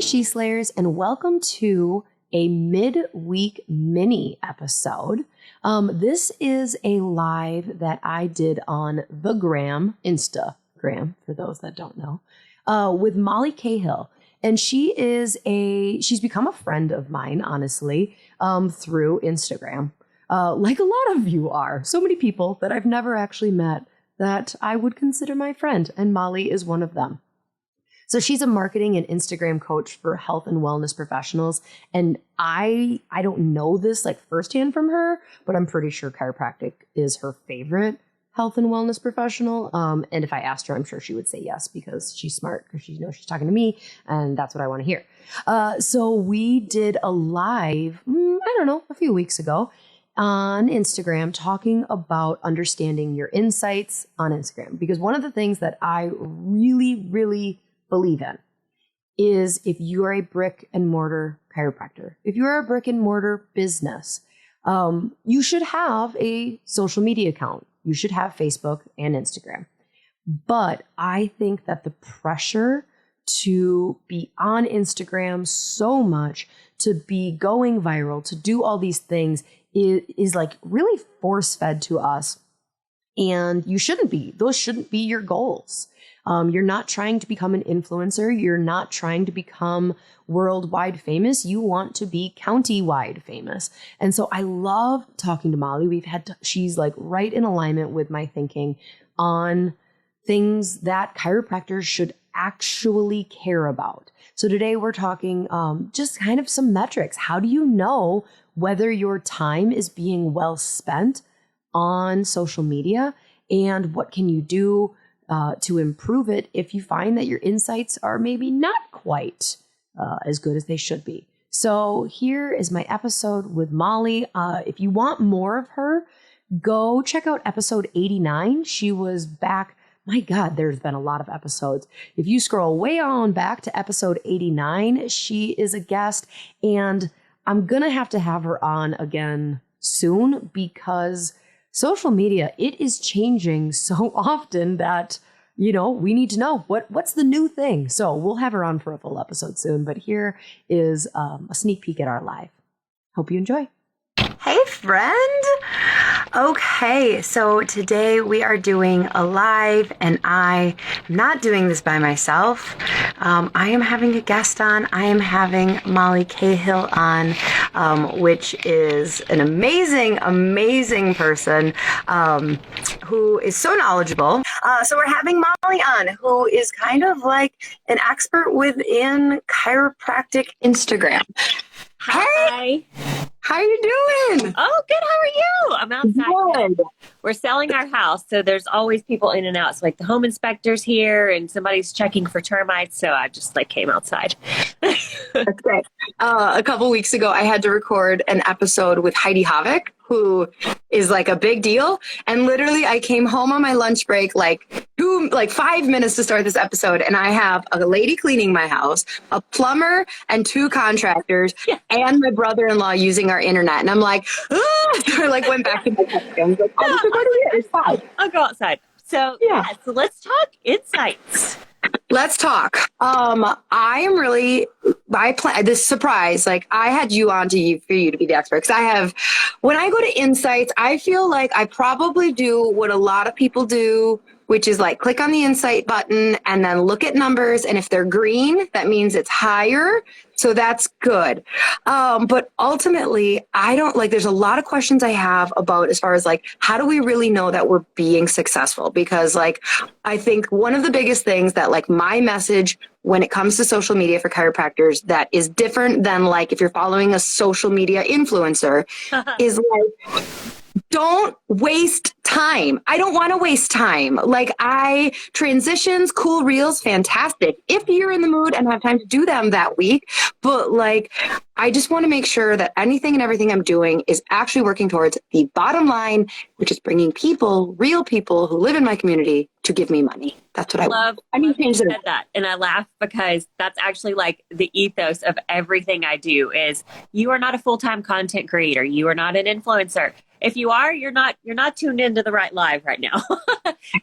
She Slayers, and welcome to a midweek mini episode. This is a live that I did on the Instagram, for those that don't know, with Molly Cahill. And she's become a friend of mine, honestly, through Instagram. Like a lot of you are. So many people that I've never actually met that I would consider my friend, and Molly is one of them. So she's a marketing and Instagram coach for health and wellness professionals. And I don't know this like firsthand from her, but I'm pretty sure chiropractic is her favorite health and wellness professional. And if I asked her, I'm sure she would say yes, because she's smart, because she knows she's talking to me, and that's what I want to hear. So we did a live, a few weeks ago on Instagram, talking about understanding your insights on Instagram. Because one of the things that I really, really believe in is, if you are a brick and mortar chiropractor, if you are a brick and mortar business, you should have a social media account. You should have Facebook and Instagram. But I think that the pressure to be on Instagram so much, to be going viral, to do all these things is like really force fed to us. And you shouldn't be. Those shouldn't be your goals. You're not trying to become an influencer. You're not trying to become worldwide famous. You want to be county-wide famous. And so I love talking to Molly. She's like right in alignment with my thinking on things that chiropractors should actually care about. So today we're talking just kind of some metrics. How do you know whether your time is being well spent on social media, and what can you do to improve it if you find that your insights are maybe not quite as good as they should be. So here is my episode with Molly. If you want more of her, go check out episode 89. She was back. My God, there's been a lot of episodes. If you scroll way on back to episode 89, she is a guest, and I'm going to have her on again soon, because social media, it is changing so often that, we need to know what's the new thing. So we'll have her on for a full episode soon. But here is a sneak peek at our live. Hope you enjoy. Hey, friend. Okay, so today we are doing a live, and I am not doing this by myself. I am having a guest on. I am having Molly Cahill on, which is an amazing, amazing person who is so knowledgeable. So we're having Molly on, who is kind of like an expert within chiropractic Instagram. Hi. Hey, how you doing? Oh, good. How are you? I'm outside. Good. We're selling our house, so there's always people in and out. So like the home inspector's here, and somebody's checking for termites. So I just came outside. That's great. A couple weeks ago, I had to record an episode with Heidi Havoc, who is like a big deal. And literally, I came home on my lunch break, 5 minutes to start this episode. And I have a lady cleaning my house, a plumber, and 2 contractors, and my brother-in-law using our internet. And I'm like, ah! So I went back to my country. I was like, oh, it's fine. I'll go outside. So so let's talk insights. Let's talk. I am really, this surprise, I had you on for you to be the expert. Cause when I go to insights, I feel like I probably do what a lot of people do, which is click on the insight button and then look at numbers. And if they're green, that means it's higher. So that's good. But ultimately, I don't there's a lot of questions I have about as far as how do we really know that we're being successful? Because I think one of the biggest things that my message when it comes to social media for chiropractors that is different than if you're following a social media influencer is don't waste time. I don't want to waste time. Transitions, cool reels, fantastic. If you're in the mood and have time to do them that week. But I just want to make sure that anything and everything I'm doing is actually working towards the bottom line, which is bringing people, real people who live in my community to give me money. That's what I love. I said that. And I laugh because that's actually the ethos of everything I do is you are not a full-time content creator. You are not an influencer. If you are, you're not tuned into the right live right now.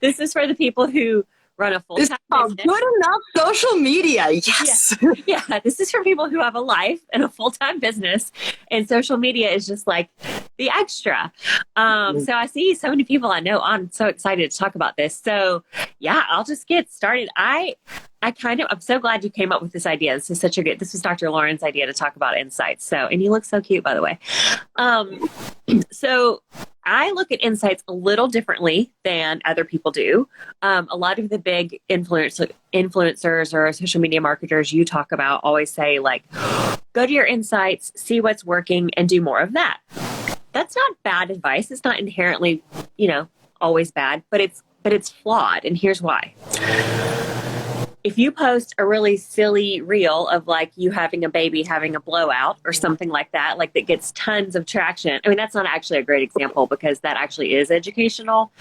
This is for the people who run a This is full-time called business. good enough social media. Yes. Yeah, this is for people who have a life and a full-time business, and social media is just like the extra. So I see so many people I know on. So excited to talk about this. So yeah, I'll just get started. I'm so glad you came up with this idea. This was Dr. Lauryn's idea to talk about insights. So, and you look so cute, by the way. So I look at insights a little differently than other people do. A lot of the big influencers or social media marketers you talk about always say, like, go to your insights, see what's working, and do more of that. That's not bad advice. It's not inherently, always bad, but it's flawed. And here's why. If you post a really silly reel of like you having a baby having a blowout or something like that, like that gets tons of traction. I mean, that's not actually a great example because that actually is educational.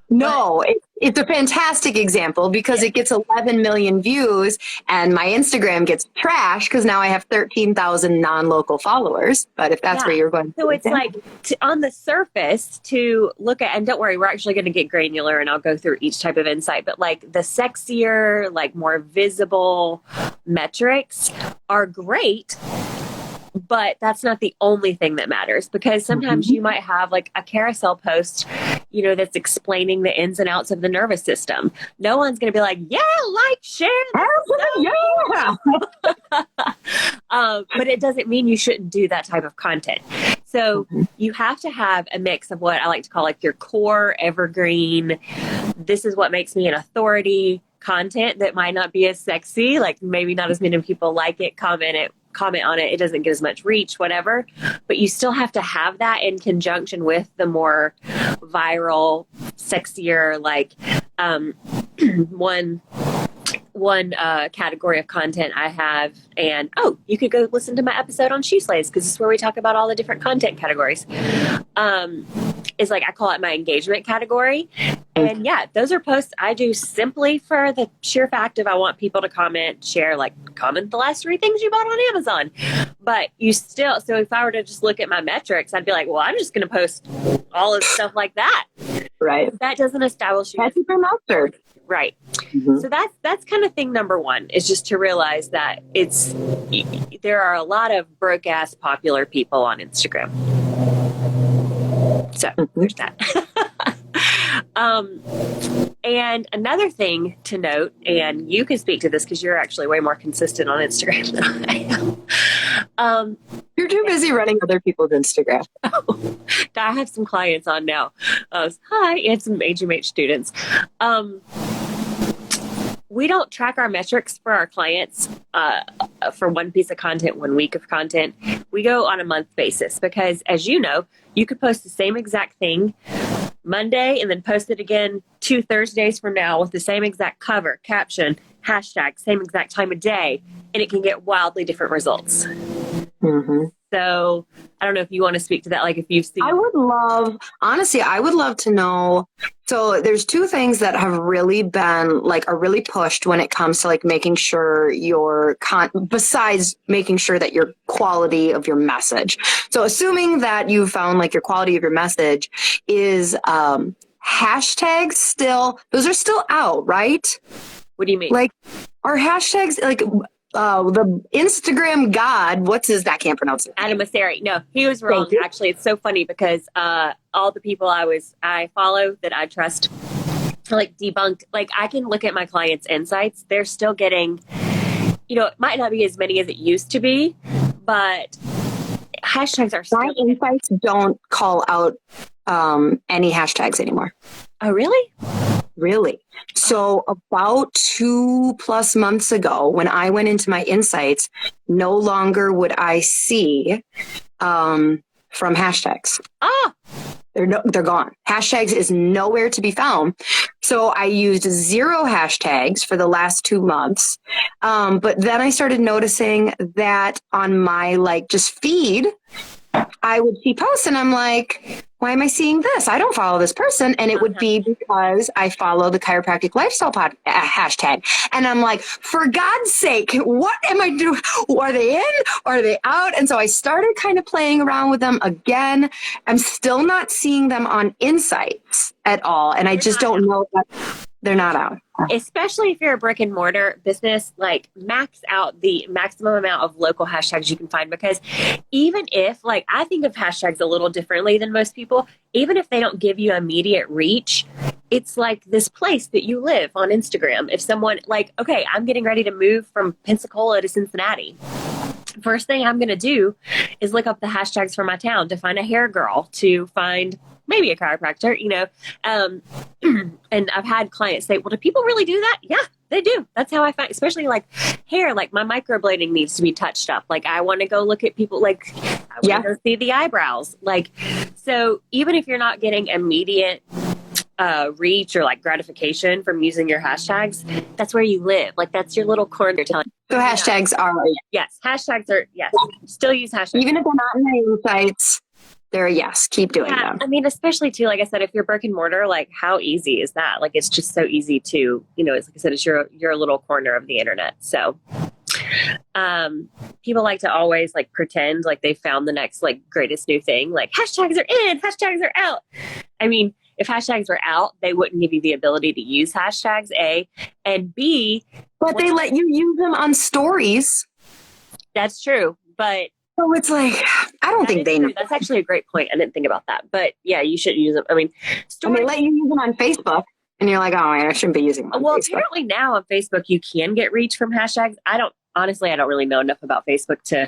No, it's a fantastic example because it gets 11 million views and my Instagram gets trashed because now I have 13,000 non-local followers. But if that's where you're going. So it's like on the surface to look at, and don't worry, we're actually going to get granular and I'll go through each type of insight, but like the sexier, like more visible metrics are great. But that's not the only thing that matters because sometimes you might have like a carousel post, that's explaining the ins and outs of the nervous system. No one's going to be like, yeah, like, share. Yeah. But it doesn't mean you shouldn't do that type of content. So you have to have a mix of what I like to call like your core evergreen. This is what makes me an authority content that might not be as sexy. Like maybe not as many people like it, comment on it. It doesn't get as much reach, whatever, but you still have to have that in conjunction with the more viral, sexier, like, one category of content I have. And, you could go listen to my episode on She Slays because this is where we talk about all the different content categories. Is like, I call it my engagement category. And yeah, those are posts I do simply for the sheer fact of I want people to comment the last 3 things you bought on Amazon. But so if I were to just look at my metrics, I'd be like, well, I'm just going to post all of stuff like that. Right. That doesn't establish you. That's your master. Right. So that's kind of thing number one is just to realize that there are a lot of broke ass popular people on Instagram. So there's that. And another thing to note, and you can speak to this because you're actually way more consistent on Instagram than I am. You're too busy running other people's Instagram. I have some clients on now. Hi, and some HMH students. We don't track our metrics for our clients for one piece of content, 1 week of content. We go on a month basis because, as you know, you could post the same exact thing Monday and then post it again 2 Thursdays from now with the same exact cover, caption, hashtag, same exact time of day, and it can get wildly different results. So I don't know if you want to speak to that, like if you've seen. I would love to know. So there's 2 things that have really been are really pushed when it comes to making sure besides making sure that your quality of your message. So assuming that you found your quality of your message is hashtags those are still out, right? What do you mean? Are hashtags the Instagram god, I can't pronounce it. Adam Mosseri. No, he was wrong. Actually, it's so funny because all the people I follow that I trust debunked. I can look at my clients' insights. They're still getting, it might not be as many as it used to be, but hashtags are still. My insights don't call out any hashtags anymore. Oh, really? Really? So about 2+ months ago, when I went into my insights, no longer would I see from hashtags. They're gone. Hashtags is nowhere to be found. So I used 0 hashtags for the last 2 months. But then I started noticing that on my just feed, I would see posts and I'm like, why am I seeing this? I don't follow this person. And it would be because I follow the chiropractic lifestyle hashtag. And I'm like, for God's sake, what am I doing? Are they in? Are they out? And so I started kind of playing around with them again. I'm still not seeing them on insights at all. And I just don't know They're not out. Especially if you're a brick and mortar business, like max out the maximum amount of local hashtags you can find. Because even if, like, I think of hashtags a little differently than most people, even if they don't give you immediate reach, it's like this place that you live on Instagram. If someone, like, okay, I'm getting ready to move from Pensacola to Cincinnati. First thing I'm going to do is look up the hashtags for my town to find a hair girl, to find maybe a chiropractor, you know. And I've had clients say, well, do people really do that? Yeah, they do. That's how I find, especially like hair, like my microblading needs to be touched up. Like I want to go look at people, like I want to go see the eyebrows. Like, so even if you're not getting immediate reach or like gratification from using your hashtags, that's where you live. Like that's your little corner. So hashtags are, yes, hashtags are, yes, still use hashtags. Even if they're not in the insights, they're a yes, keep doing them. I mean, especially too, like I said, if you're brick and mortar, like how easy is that? Like, it's just so easy to, you know, it's like I said, it's your little corner of the internet. So, people like to always like pretend like they found the next like greatest new thing. Like hashtags are in, hashtags are out. I mean, if hashtags were out, they wouldn't give you the ability to use hashtags, A, and B. But they let you use them on stories. That's true. But so it's like, I don't think they know. That's actually a great point. I didn't think about that. But yeah, you should use them. I mean, and they let you use them on Facebook. And you're like, oh, I shouldn't be using them on Facebook. Apparently now on Facebook, you can get reach from hashtags. I don't really know enough about Facebook to.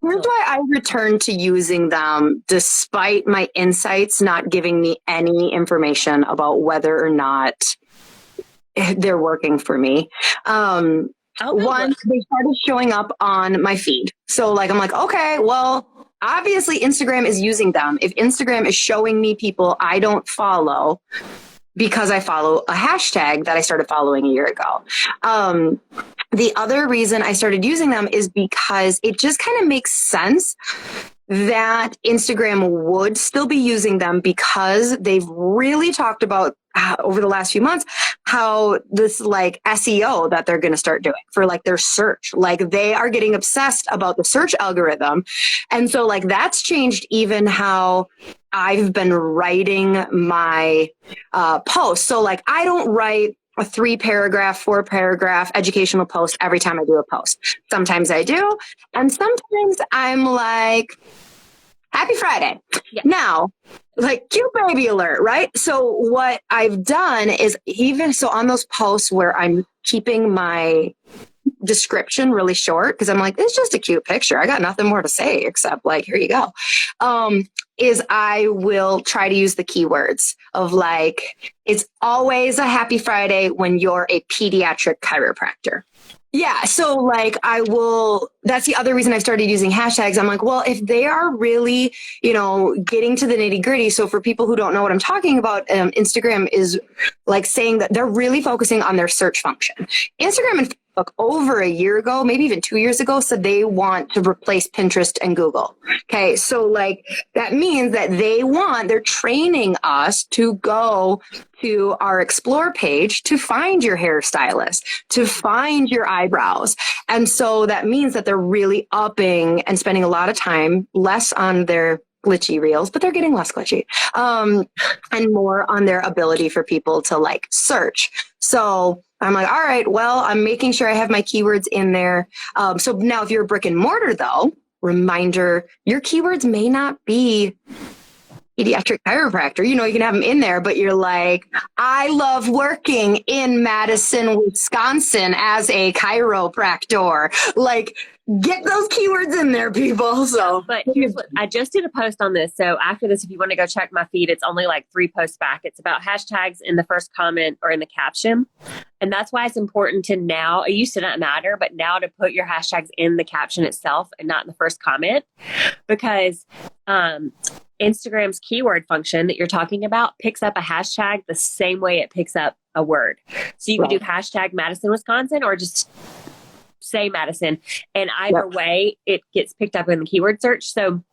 Here's why I returned to using them despite my insights not giving me any information about whether or not they're working for me. One, they started showing up on my feed. So like, I'm like, okay, well, obviously Instagram is using them. If Instagram is showing me people I don't follow because I follow a hashtag that I started following a year ago. The other reason I started using them is because it just kind of makes sense that Instagram would still be using them, because they've really talked about over the last few months how this like SEO that they're going to start doing for like their search, like they are getting obsessed about the search algorithm. And so like that's changed even how I've been writing my posts. So like I don't write a 3-paragraph, 4-paragraph educational post every time I do a post. Sometimes I do. And sometimes I'm like, happy Friday. Yeah. Now, like cute baby alert, right? So what I've done is, even so on those posts where I'm keeping my description really short, because I'm like, it's just a cute picture. I got nothing more to say except like, here you go. Is I will try to use the keywords of like, it's always a happy Friday when you're a pediatric chiropractor. Yeah. So like that's the other reason I started using hashtags. I'm like, well, if they are really, getting to the nitty gritty. So for people who don't know what I'm talking about, Instagram is like saying that they're really focusing on their search function. Instagram and Facebook over a year ago, maybe even 2 years ago, said they want to replace Pinterest and Google. Okay. So like that means that they're training us to go to our explore page to find your hairstylist, to find your eyebrows. And so that means that they're really upping and spending a lot of time, less on their glitchy reels, but they're getting less glitchy, and more on their ability for people to like search. So I'm like, all right, well, I'm making sure I have my keywords in there. So now if you're a brick and mortar though, reminder, your keywords may not be pediatric chiropractor. You can have them in there, but you're like, I love working in Madison, Wisconsin as a chiropractor. Like, get those keywords in there, people. So, but here's what I just did a post on this. So after this, if you want to go check my feed, it's only like 3 posts back. It's about hashtags in the first comment or in the caption. And that's why it's important to now, it used to not matter, but now to put your hashtags in the caption itself and not in the first comment, because, Instagram's keyword function that you're talking about picks up a hashtag the same way it picks up a word. So you can do hashtag Madison, Wisconsin, or just say Madison. And either way, it gets picked up in the keyword search. So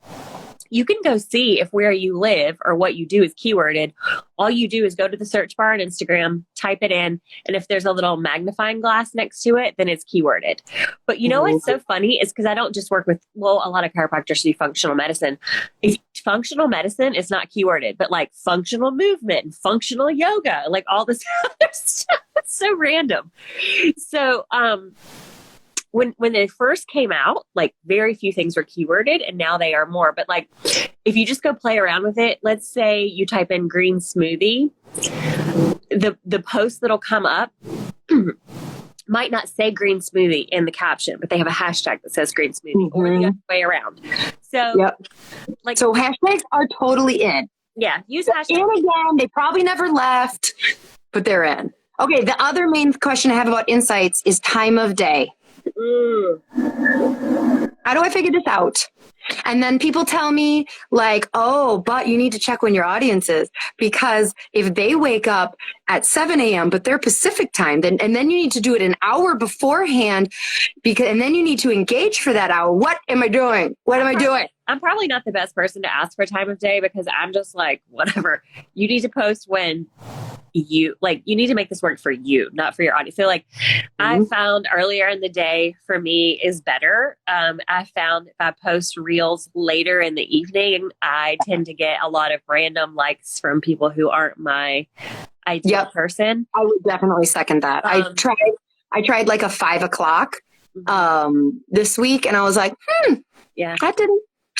you can go see if where you live or what you do is keyworded. All you do is go to the search bar on Instagram, type it in, and if there's a little magnifying glass next to it, then it's keyworded. But you know what's so funny is because I don't just work with, well, a lot of chiropractors do functional medicine. If functional medicine is not keyworded, but like functional movement and functional yoga, like all this other stuff, it's so random. So, when they first came out, like very few things were keyworded and now they are more. But like, if you just go play around with it, let's say you type in green smoothie, the post that'll come up might not say green smoothie in the caption, but they have a hashtag that says green smoothie or the other way around. So so hashtags are totally in. Yeah. Use hashtags. In again, they probably never left, but they're in. Okay. The other main question I have about insights is time of day. How do I figure this out? And then people tell me like, oh, but you need to check when your audience is, because if they wake up at 7 a.m., but they're Pacific time, then you need to do it an hour beforehand and then you need to engage for that hour. What am I doing? What am I doing? I'm probably not the best person to ask for time of day because I'm just like, whatever. You need to post when you need to make this work for you, not for your audience. So like I found earlier in the day for me is better. I found if I post reels later in the evening, I tend to get a lot of random likes from people who aren't my ideal person. I would definitely second that. I tried like a 5 o'clock this week and I was like,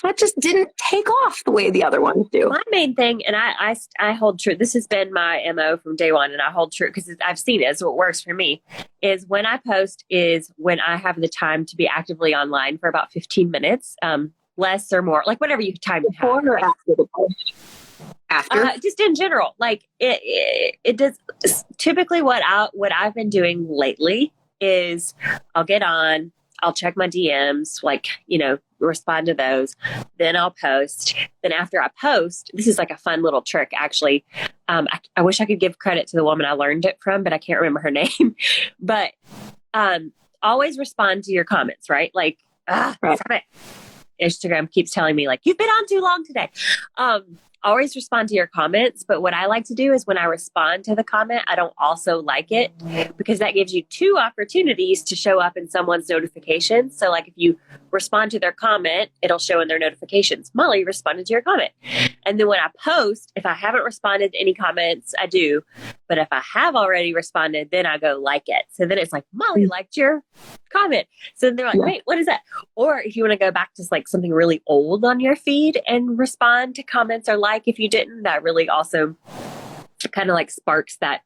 that just didn't take off the way the other ones do. My main thing, and I hold true, this has been my MO from day one, and I hold true because I've seen it, so it works for me, is when I post is when I have the time to be actively online for about 15 minutes, less or more, like whatever you time to have. Before or after the post? After? Just in general, like it does. Typically what I've been doing lately is I'll get on, I'll check my DMs, like, respond to those. Then I'll post. Then after I post, this is like a fun little trick, actually. I wish I could give credit to the woman I learned it from, but I can't remember her name. But always respond to your comments, right? Like, stop it. Instagram keeps telling me, like, you've been on too long today. Always respond to your comments. But what I like to do is when I respond to the comment, I don't also like it because that gives you 2 opportunities to show up in someone's notifications. So like if you respond to their comment, it'll show in their notifications, Molly responded to your comment. And then when I post, if I haven't responded to any comments, I do. But if I have already responded, then I go like it. So then it's like, Molly liked your comment. So they're like, wait, what is that? Or if you want to go back to like something really old on your feed and respond to comments or like if you didn't, that really also kind of like sparks that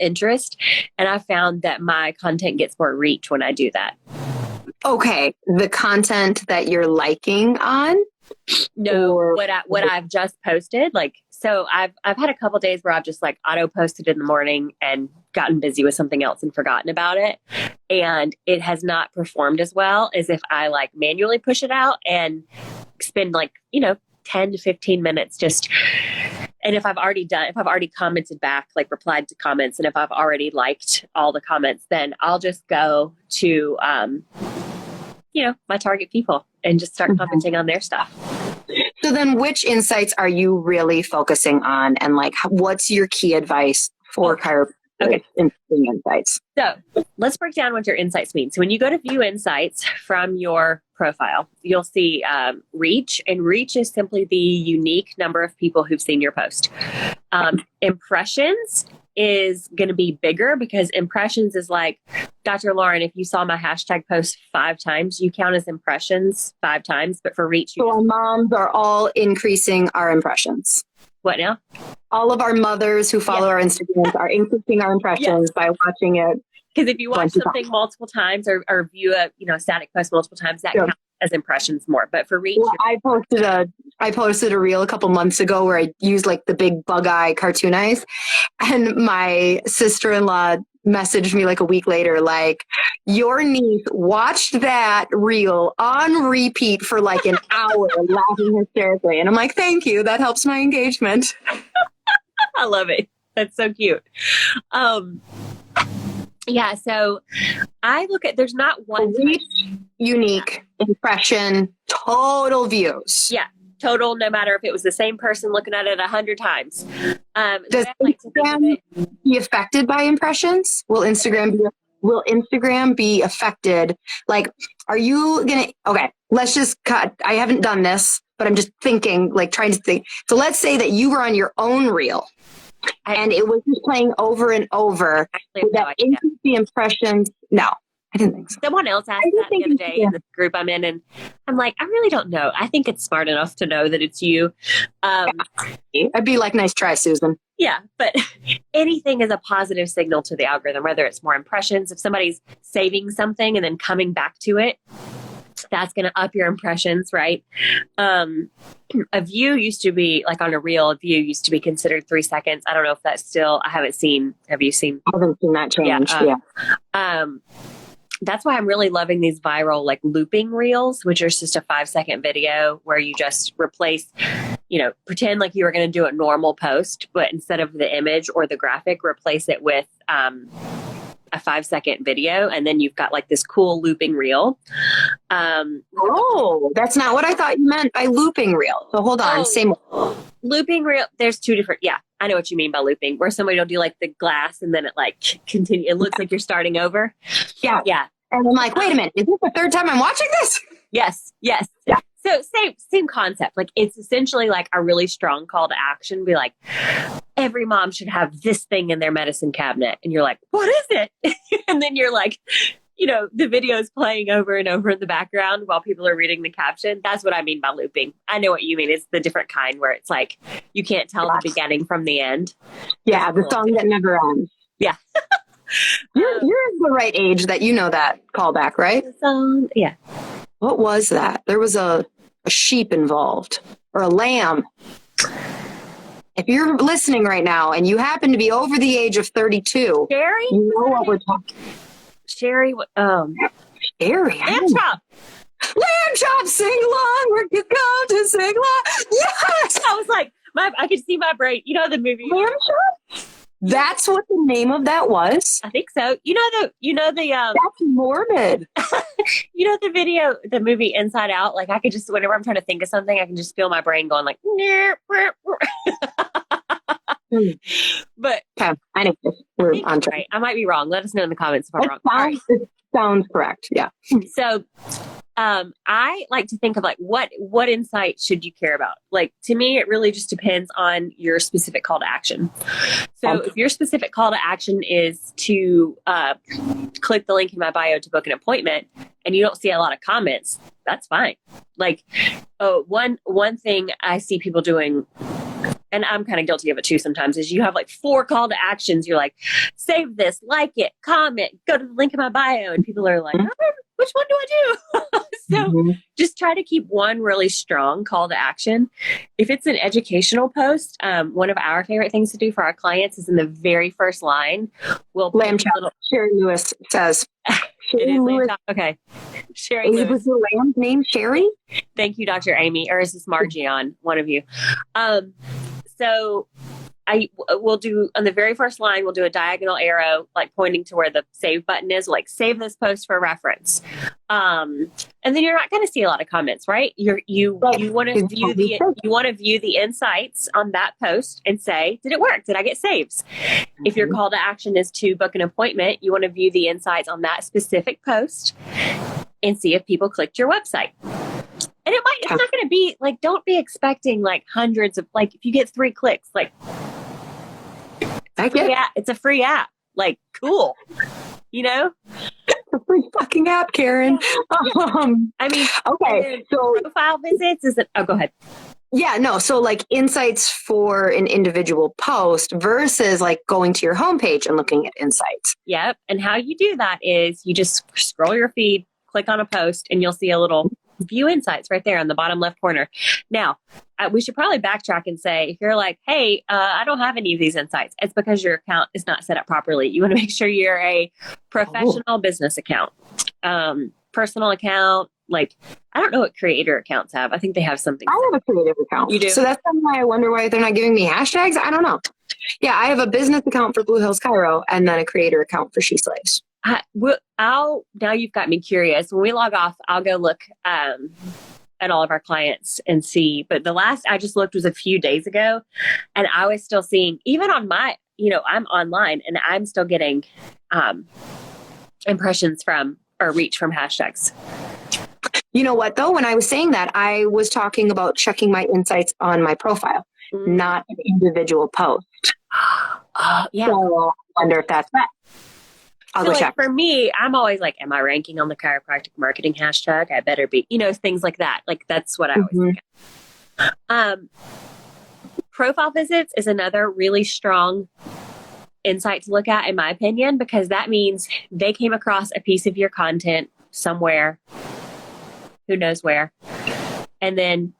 interest. And I found that my content gets more reach when I do that. Okay. The content that you're liking on? No, what I've just posted, like, so I've had a couple days where I've just like auto posted in the morning and gotten busy with something else and forgotten about it. And it has not performed as well as if I like manually push it out and spend like, 10 to 15 minutes just, and if I've already commented back, like replied to comments, and if I've already liked all the comments, then I'll just go to, my target people and just start commenting on their stuff. So then which insights are you really focusing on? And like, what's your key advice for chiropractic insights? So let's break down what your insights mean. So when you go to view insights from your profile, you'll see reach, and reach is simply the unique number of people who've seen your post. Impressions is going to be bigger because impressions is like, Dr. Lauryn, if you saw my hashtag post 5 times, you count as impressions 5 times, but for reach, so our moms are all increasing our impressions. What now? All of our mothers who follow our Instagrams are increasing our impressions by watching it. Because if you watch something multiple times or view a static post multiple times, that counts as impressions more. But for reach, I posted a reel a couple months ago where I used like the big bug eye cartoon eyes, and my sister-in-law messaged me like a week later, like, your niece watched that reel on repeat for like an hour, laughing hysterically. And I'm like, thank you. That helps my engagement. I love it. That's so cute. So I look at, there's not one reach, unique, impression, total views. Yeah. total, no matter if it was the same person looking at it 100 times. Does Instagram be affected by impressions? Will Instagram be affected? Like, are you gonna? Okay, let's just cut. I haven't done this, but I'm just thinking, like trying to think. So let's say that you were on your own reel, and it was just playing over and over. Would that increase the impressions? No. I didn't think so. Someone else asked that the other day in the group I'm in, and I'm like, I really don't know. I think it's smart enough to know that it's you. I'd be like, nice try, Susan. Yeah, but anything is a positive signal to the algorithm, whether it's more impressions. If somebody's saving something and then coming back to it, that's going to up your impressions, right? A view used to be, like on a reel, a view used to be considered 3 seconds. I don't know if that's still, I haven't seen, have you seen? I haven't seen that change, yeah. That's why I'm really loving these viral like looping reels, which are just a 5-second video where you just replace, pretend like you were going to do a normal post, but instead of the image or the graphic, replace it with a 5-second video. And then you've got like this cool looping reel. That's not what I thought you meant by looping reel. So hold on. Same. Looping reel. There's two different. Yeah, I know what you mean by looping, where somebody will do like the glass and then it like continue. It looks like you're starting over. Yeah. Yeah. And I'm like, wait a minute. Is this the third time I'm watching this? Yes. Yeah. So same concept. Like it's essentially like a really strong call to action. Be like, every mom should have this thing in their medicine cabinet. And you're like, what is it? And then you're like, the video is playing over and over in the background while people are reading the caption. That's what I mean by looping. I know what you mean. It's the different kind where it's like, you can't tell the beginning from the end. Yeah. The song that never ends. Yeah. You're the right age that you know that callback, right? Yeah. What was that? There was a sheep involved or a lamb. If you're listening right now and you happen to be over the age of 32, Sherry, you know what we're talking. Sherry, Sherry, Lamb Chop. Lamb Chop, sing along. We're going to sing along. Yes, I was like, I could see my brain. You know the movie Lamb Chop. That's what the name of that was. I think so. That's morbid. The video, the movie Inside Out. Like I could just, whenever I'm trying to think of something, I can just feel my brain going like. But okay, I know we're on track. Right. I might be wrong. Let us know in the comments if I'm wrong. It sounds correct. Yeah. So, I like to think of like what insight should you care about? Like to me, it really just depends on your specific call to action. So if your specific call to action is to click the link in my bio to book an appointment, and you don't see a lot of comments, that's fine. Like, one thing I see people doing, and I'm kind of guilty of it too sometimes, is you have like 4 call to actions. You're like, save this, like it, comment, go to the link in my bio. And people are like, which one do I do? So just try to keep one really strong call to action. If it's an educational post, one of our favorite things to do for our clients is in the very first line, we'll Lamb Chop. Sherry Lewis says. It is Lamb Chop. Okay. Sherry Lewis. Was the lamb's name Sherry? Thank you, Dr. Amy. Or is this Margie on? One of you. So I will do on the very first line, we'll do a diagonal arrow, like pointing to where the save button is, like save this post for reference. And then you're not going to see a lot of comments, right? You want to view the insights on that post and say, did it work? Did I get saves? If your call to action is to book an appointment, you want to view the insights on that specific post and see if people clicked your website. And it's not going to be like, don't be expecting like hundreds of, like, if you get 3 clicks, like, it's a free app. Like, cool. It's a free fucking app, Karen. Okay. So profile visits go ahead. Yeah, no. So like insights for an individual post versus like going to your homepage and looking at insights. Yep. And how you do that is you just scroll your feed, click on a post, and you'll see a little view insights right there on the bottom left corner. Now, we should probably backtrack and say, if you're like, hey, I don't have any of these insights, it's because your account is not set up properly. You want to make sure you're a professional business account, personal account. Like, I don't know what creator accounts have. I think they have something. I have a creative account. You do? So that's why I wonder why they're not giving me hashtags. I don't know. Yeah, I have a business account for Blue Hills Chiro and then a creator account for She Slaves. Now you've got me curious. When we log off, I'll go look at all of our clients and see. But the last I just looked was a few days ago, and I was still seeing, even on my, I'm online and I'm still getting impressions from or reach from hashtags. You know what, though? When I was saying that, I was talking about checking my insights on my profile, not an individual post. Yeah. So I wonder if that's that. I'll go check. For me, I'm always like, am I ranking on the chiropractic marketing hashtag? I better be, things like that. Like, that's what I always think of. Profile visits is another really strong insight to look at, in my opinion, because that means they came across a piece of your content somewhere, who knows where, and then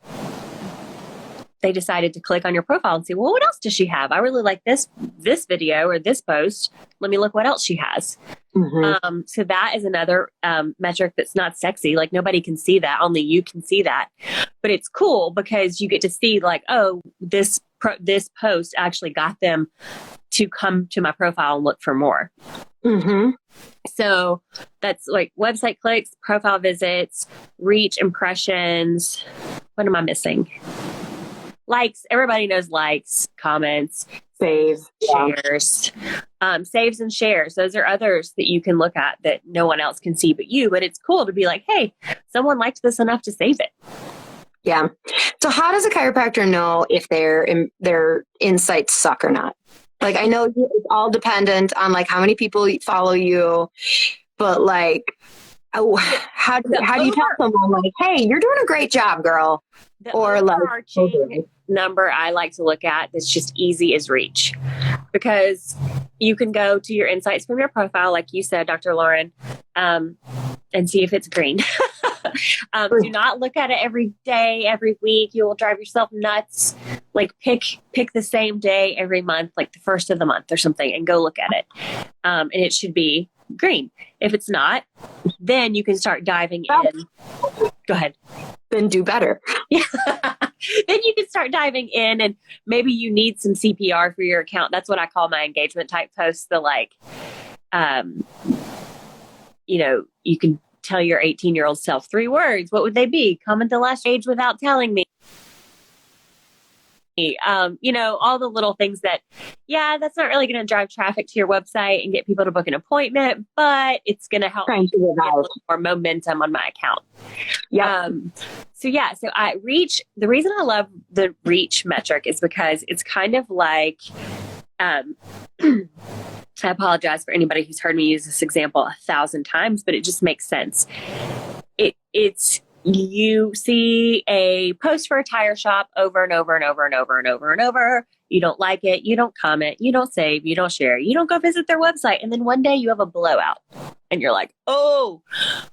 they decided to click on your profile and see, well, what else does she have? I really like this video or this post. Let me look what else she has. So that is another metric that's not sexy. Like, nobody can see that. Only you can see that. But it's cool because you get to see, like, oh, this post actually got them to come to my profile and look for more. So that's like website clicks, profile visits, reach, impressions. What am I missing? Likes. Everybody knows likes, comments, saves, shares, saves and shares. Those are others that you can look at that no one else can see but you. But it's cool to be like, hey, someone liked this enough to save it. Yeah. So how does a chiropractor know if their insights suck or not? Like, I know it's all dependent on like how many people follow you, but like, how do you tell someone like, hey, you're doing a great job, girl? The or like number I like to look at that's just easy is reach, because you can go to your insights from your profile, like you said, Dr. Lauryn, and see if it's green. Do not look at it every day, every week. You will drive yourself nuts. Like, pick the same day every month, like the first of the month or something, and go look at it. And it should be green. If it's not, then you can start diving in. Go ahead. Then do better. Yeah. Then you can start diving in, and maybe you need some CPR for your account. That's what I call my engagement type posts. The like, you can tell your 18-year-old self 3 words. What would they be? Comment the last age without telling me. All the little things that, that's not really going to drive traffic to your website and get people to book an appointment, but it's going to help me get a little more momentum on my account. Yeah. So reach, the reason I love the reach metric is because it's kind of like, I apologize for anybody who's heard me use this example 1,000 times, but it just makes sense. It's you see a post for a tire shop over and over and over and over and over and over. You don't like it. You don't comment. You don't save. You don't share. You don't go visit their website. And then one day you have a blowout and you're like, oh,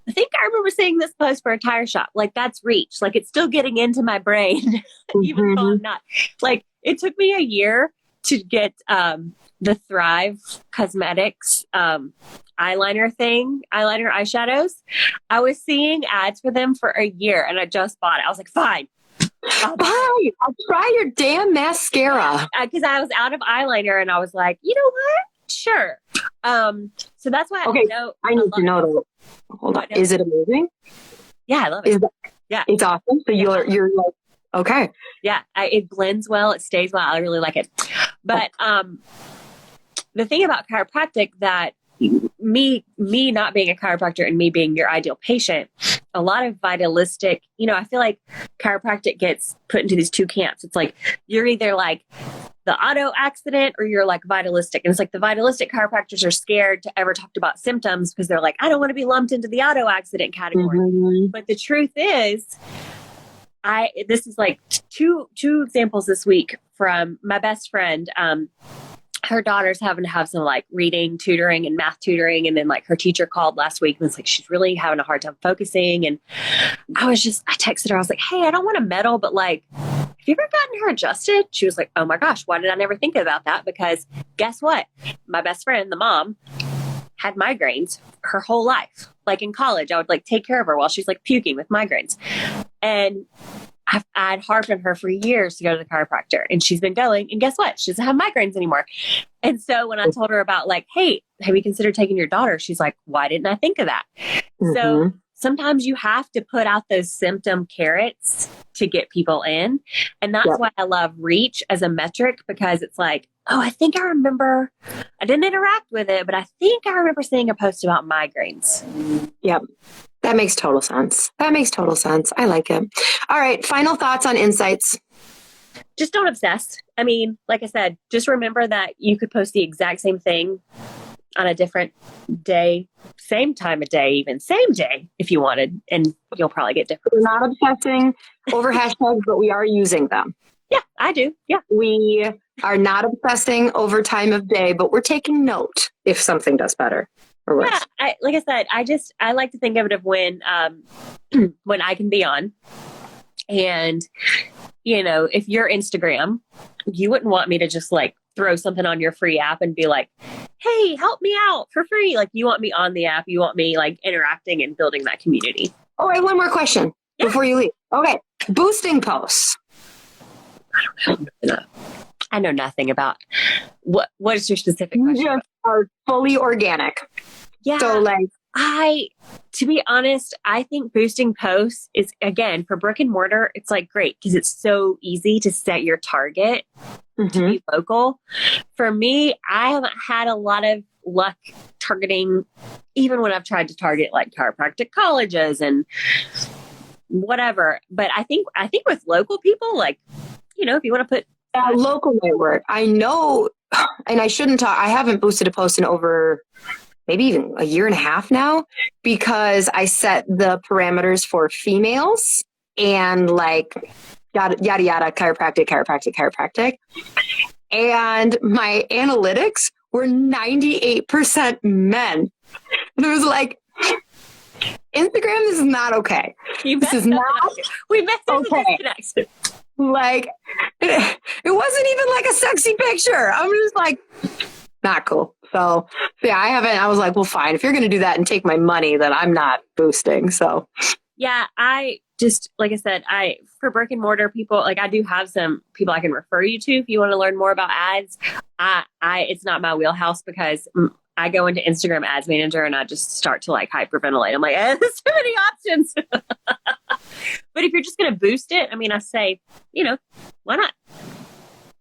I think I remember seeing this post for a tire shop. Like, that's reach. Like, it's still getting into my brain, even though I'm not. Like, it took me a year to get the Thrive Cosmetics eyeliner eyeshadows. I was seeing ads for them for a year and I just bought it. I was like, fine. I'll try your damn mascara. Because I was out of eyeliner and I was like, you know what? Sure. So that's why I need to know though. Hold on. Is it amazing? Yeah, I love it. It's awesome. So you're like, okay. Yeah, it blends well. It stays well. I really like it. But the thing about chiropractic that me not being a chiropractor and me being your ideal patient, a lot of vitalistic, I feel like chiropractic gets put into these 2 camps. It's like, you're either like the auto accident or you're like vitalistic. And it's like the vitalistic chiropractors are scared to ever talk about symptoms because they're like, I don't want to be lumped into the auto accident category. But the truth is, this is like two examples this week from my best friend. Her daughter's having to have some like reading tutoring and math tutoring. And then like her teacher called last week and was like, she's really having a hard time focusing. And I texted her. I was like, hey, I don't want to meddle, but like, have you ever gotten her adjusted? She was like, oh my gosh, why did I never think about that? Because guess what? My best friend, the mom, had migraines her whole life. Like in college, I would like take care of her while she's like puking with migraines. And I'd harped on her for years to go to the chiropractor, and she's been going, and guess what? She doesn't have migraines anymore. And so when I told her about like, hey, have you considered taking your daughter? She's like, why didn't I think of that? So sometimes you have to put out those symptom carrots to get people in. And that's why I love reach as a metric, because it's like, oh, I think I remember, I didn't interact with it, but I think I remember seeing a post about migraines. Yep. That makes total sense. I like it. All right. Final thoughts on insights. Just don't obsess. I mean, like I said, just remember that you could post the exact same thing on a different day, same time of day, even same day if you wanted, and you'll probably get different. We're not obsessing over hashtags, but we are using them. Yeah, I do. Yeah. We are not obsessing over time of day, but we're taking note if something does better or worse. Yeah, like I said, I like to think of it of when when I can be on. And, if you're Instagram, you wouldn't want me to just like throw something on your free app and be like, hey, help me out for free. Like, you want me on the app. You want me like interacting and building that community. Oh, I have one more question before you leave. Okay. Boosting posts. I know nothing about what is your specific question? You just are fully organic. Yeah. So like, to be honest, I think boosting posts is, again, for brick and mortar, it's like great because it's so easy to set your target to be local. For me, I haven't had a lot of luck targeting, even when I've tried to target like chiropractic colleges and whatever. But I think with local people, like, if you want to put local network, I know, and I shouldn't talk, I haven't boosted a post in over maybe even a year and a half now, because I set the parameters for females and like yada, yada, yada, chiropractic. And my analytics were 98% men. And it was like, Instagram, this is not okay. This is not we messed up okay. the disconnection. Like, it wasn't even like a sexy picture. I'm just like, not cool. So yeah, I was like, well, fine. If you're going to do that and take my money, then I'm not boosting. So yeah, I just, like I said, for brick and mortar people, like I do have some people I can refer you to if you want to learn more about ads. It's not my wheelhouse because I go into Instagram Ads Manager and I just start to like hyperventilate. I'm like, there's too many options. But if you're just going to boost it, I mean, I say, why not?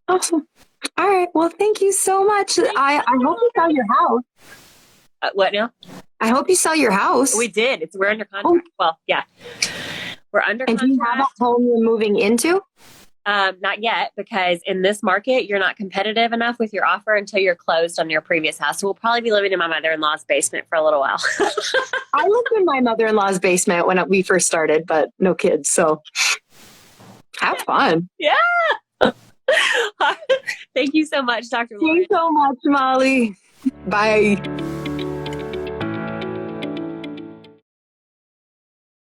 Awesome. All right. Well, thank you so much. I hope you sell your house. What now? I hope you sell your house. We did. We're under contract. Well, yeah. We're under contract. And do you have a home you're moving into? Not yet, because in this market, you're not competitive enough with your offer until you're closed on your previous house. So we'll probably be living in my mother-in-law's basement for a little while. I lived in my mother-in-law's basement when we first started, but no kids. So have fun. Yeah. Thank you so much, Dr. Lauryn. Thank you so much, Molly. Bye.